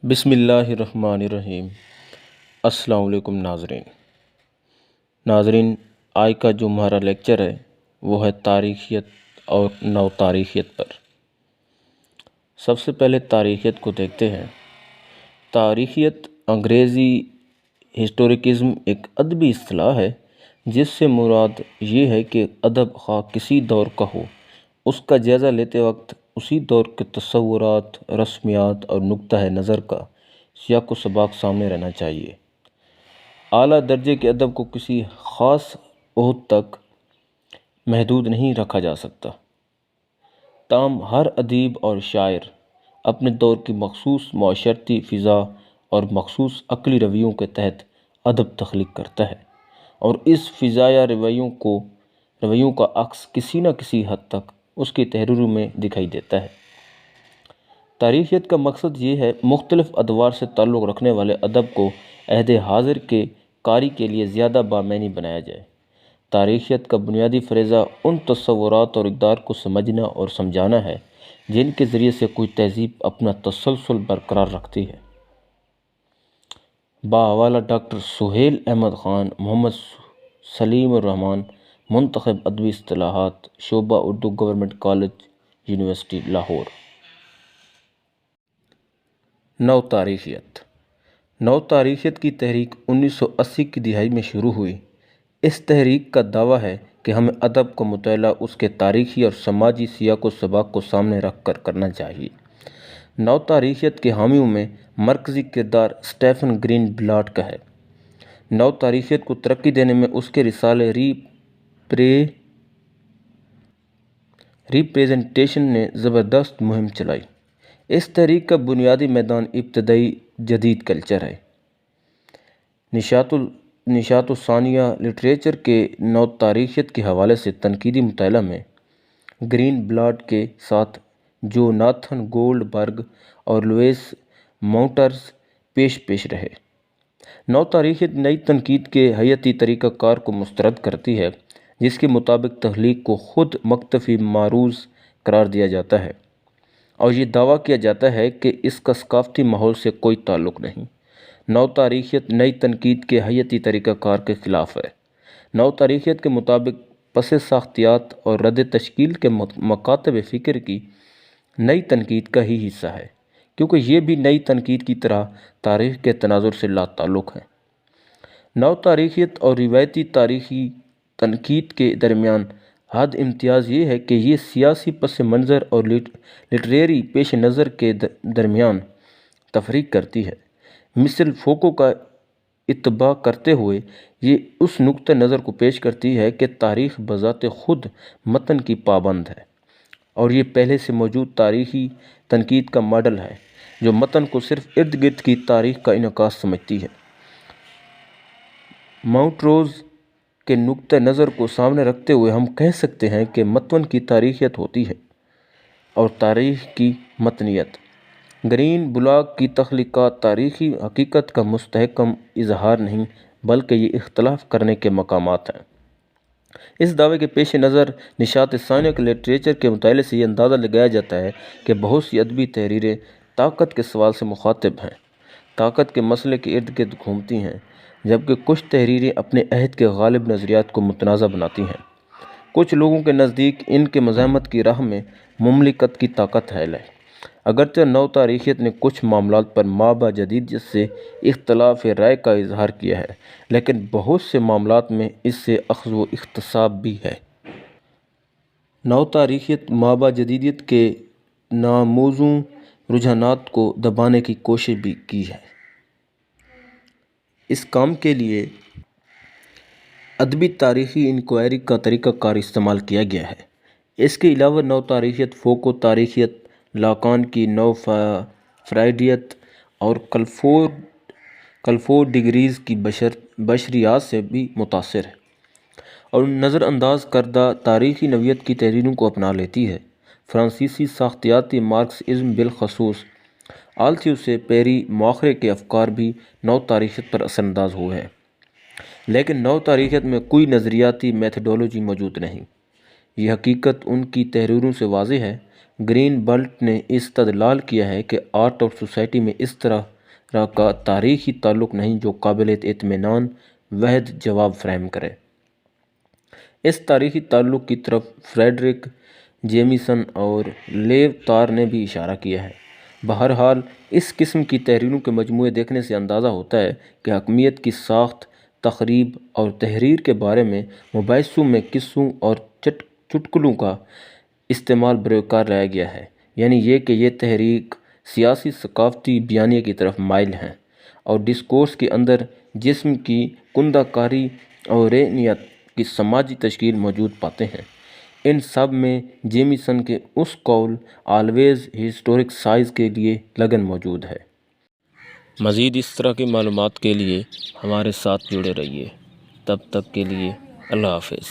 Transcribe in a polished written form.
بسم اللہ الرحمن الرحیم۔ السلام علیکم ناظرین، آج کا جو ہمارا لیکچر ہے وہ ہے تاریخیت اور نو تاریخیت پر۔ سب سے پہلے تاریخیت کو دیکھتے ہیں۔ تاریخیت انگریزی ہسٹوریکزم ایک ادبی اصطلاح ہے جس سے مراد یہ ہے کہ ادب خواہ کسی دور کا ہو، اس کا جائزہ لیتے وقت اسی دور کے تصورات، رسمیات اور نقطہ نظر کا سیاق و سباق سامنے رہنا چاہیے۔ اعلیٰ درجے کے ادب کو کسی خاص عہد تک محدود نہیں رکھا جا سکتا، تاہم ہر ادیب اور شاعر اپنے دور کی مخصوص معاشرتی فضا اور مخصوص عقلی رویوں کے تحت ادب تخلیق کرتا ہے، اور اس فضا یا رویوں کا عکس کسی نہ کسی حد تک اس کی تحریروں میں دکھائی دیتا ہے۔ تاریخیت کا مقصد یہ ہے مختلف ادوار سے تعلق رکھنے والے ادب کو عہد حاضر کے قاری کے لیے زیادہ بامعنی بنایا جائے۔ تاریخیت کا بنیادی فریضہ ان تصورات اور اقدار کو سمجھنا اور سمجھانا ہے جن کے ذریعے سے کوئی تہذیب اپنا تسلسل برقرار رکھتی ہے۔ بحوالہ ڈاکٹر سہیل احمد خان، محمد سلیم الرحمن، منتخب ادبی اصطلاحات، شعبہ Urdu, government college, university Lahore. نو تاریخیت کی تحریک 1980 کی دہائی میں شروع ہوئی۔ اس تحریک کا دعویٰ ہے کہ ہمیں ادب کا مطالعہ اس کے تاریخی اور سماجی سیاق و سباق کو سامنے رکھ کر کرنا چاہیے۔ نو تاریخیت کے حامیوں میں مرکزی کردار اسٹیفن گرین بلاٹ کا ہے۔ نو تاریخیت کو ترقی دینے میں اس کے رسالے ریپریزنٹیشن نے زبردست مہم چلائی۔ اس تحریک کا بنیادی میدان ابتدائی جدید کلچر ہے۔ نشاط ثانیہ لٹریچر کے نو تاریخیت کے حوالے سے تنقیدی مطالعہ میں گرین بلاٹ کے ساتھ جوناتھن گولڈ برگ اور لوئس ماؤنٹرز پیش رہے۔ نو تاریخیت نئی تنقید کے حیاتی طریقہ کار کو مسترد کرتی ہے جس کے مطابق تخلیق کو خود مکتفی معروض قرار دیا جاتا ہے، اور یہ دعویٰ کیا جاتا ہے کہ اس کا ثقافتی ماحول سے کوئی تعلق نہیں۔ نو تاریخیت نئی تنقید کے حیاتی طریقہ کار کے خلاف ہے۔ نو تاریخیت کے مطابق پس ساختیات اور رد تشکیل کے مکاتب فکر کی نئی تنقید کا ہی حصہ ہے، کیونکہ یہ بھی نئی تنقید کی طرح تاریخ کے تناظر سے لا تعلق ہے۔ نو تاریخیت اور روایتی تاریخی تنقید کے درمیان حد امتیاز یہ ہے کہ یہ سیاسی پس منظر اور لٹریری پیش نظر کے درمیان تفریق کرتی ہے۔ مثل فوکو کا اتباع کرتے ہوئے یہ اس نقطہ نظر کو پیش کرتی ہے کہ تاریخ بذات خود متن کی پابند ہے، اور یہ پہلے سے موجود تاریخی تنقید کا ماڈل ہے جو متن کو صرف ارد گرد کی تاریخ کا انعکاس سمجھتی ہے۔ ماؤنٹروز کے نقطہ نظر کو سامنے رکھتے ہوئے ہم کہہ سکتے ہیں کہ متن کی تاریخیت ہوتی ہے اور تاریخ کی متنیت۔ گرین بلاٹ کی تخلیقات تاریخی حقیقت کا مستحکم اظہار نہیں بلکہ یہ اختلاف کرنے کے مقامات ہیں۔ اس دعوے کے پیش نظر نشاط ثانیہ کے لٹریچر کے مطالعے سے یہ اندازہ لگایا جاتا ہے کہ بہت سی ادبی تحریریں طاقت کے سوال سے مخاطب ہیں، طاقت کے مسئلے کے ارد گرد گھومتی ہیں، جبکہ کچھ تحریریں اپنے عہد کے غالب نظریات کو متنازع بناتی ہیں۔ کچھ لوگوں کے نزدیک ان کے مزاحمت کی راہ میں مملکت کی طاقت ہے۔ اگرچہ نو تاریخیت نے کچھ معاملات پر مابع جدیدیت سے اختلاف رائے کا اظہار کیا ہے، لیکن بہت سے معاملات میں اس سے اخذ و اقتصاب بھی ہے۔ نو تاریخیت مابع جدیدیت کے ناموزوں رجحانات کو دبانے کی کوشش بھی کی ہے۔ اس کام کے لیے ادبی تاریخی انکوائری کا طریقہ کار استعمال کیا گیا ہے۔ اس کے علاوہ نو تاریخیت فوکو تاریخیت، لاکان کی نو فرائیڈیت اور کلفورڈ ڈگریز کی بشریات سے بھی متاثر ہے، اور نظر انداز کردہ تاریخی نوعیت کی تحریروں کو اپنا لیتی ہے۔ فرانسیسی ساختیاتی مارکسزم بالخصوص آلتھوسے پیری مواخرے کے افکار بھی نو تاریخیت پر اثر انداز ہوئے ہیں، لیکن نو تاریخیت میں کوئی نظریاتی میتھڈولوجی موجود نہیں۔ یہ حقیقت ان کی تحریروں سے واضح ہے۔ گرین بلٹ نے استدلال کیا ہے کہ آرٹ اور سوسائٹی میں اس طرح کا تاریخی تعلق نہیں جو قابل اطمینان واحد جواب فراہم کرے۔ اس تاریخی تعلق کی طرف فریڈرک جیمیسن اور لیو تار نے بھی اشارہ کیا ہے۔ بہرحال اس قسم کی تحریروں کے مجموعے دیکھنے سے اندازہ ہوتا ہے کہ حاکمیت کی ساخت، تخریب اور تحریر کے بارے میں مباحثوں میں قصوں اور چٹکلوں کا استعمال بروئے کار لایا گیا ہے، یعنی یہ کہ یہ تحریک سیاسی ثقافتی بیانیے کی طرف مائل ہیں اور ڈسکورس کے اندر جسم کی کندہ کاری اور ذہنیت کی سماجی تشکیل موجود پاتے ہیں۔ ان سب میں جیمیسن کے اس قول آلویز ہسٹورک سائز کے لیے لگن موجود ہے۔ مزید اس طرح کی معلومات کے لیے ہمارے ساتھ جڑے رہیے۔ تب تک کے لیے اللہ حافظ۔